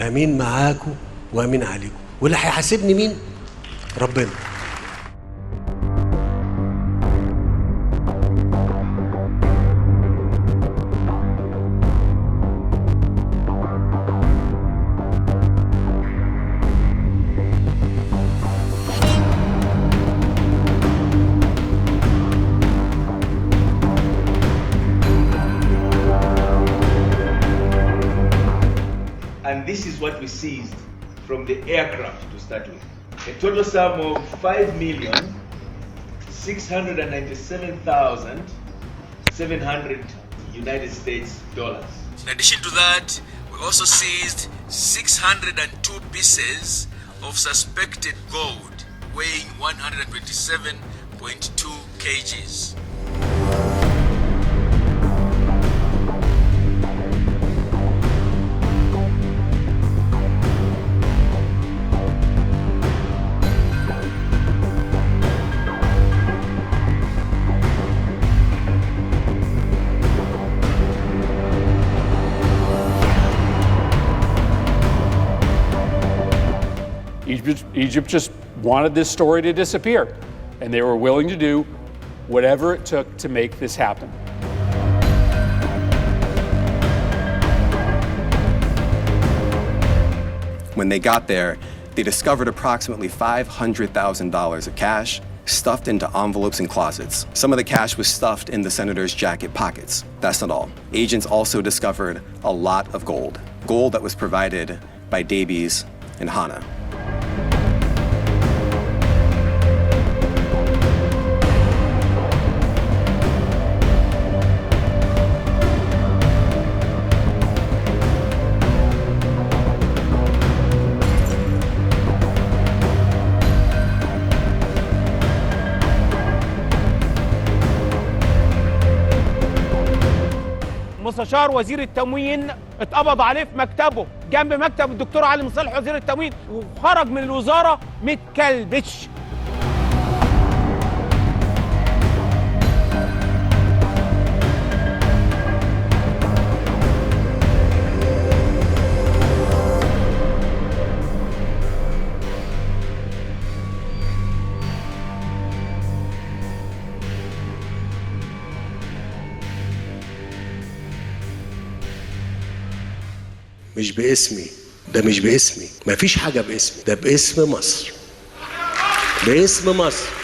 امين معاكم وامين عليكم، واللي هيحاسبني مين؟ ربنا. And this is what we seized from the aircraft to start with. A total sum of $5,697,700 United States dollars. In addition to that, we also seized 602 pieces of suspected gold weighing 127.2 kgs. Egypt just wanted this story to disappear, and they were willing to do whatever it took to make this happen. When they got there, they discovered approximately $500,000 of cash stuffed into envelopes and closets. Some of the cash was stuffed in the senator's jacket pockets. That's not all. Agents also discovered a lot of gold that was provided by Davies and Hannah. مستشار وزير التموين اتقبض عليه في مكتبه جنب مكتب الدكتور علي مصالح وزير التموين، وخرج من الوزاره متكلبش. مش باسمي، ده مش باسمي، مفيش حاجة باسمي، ده باسم مصر، باسم مصر.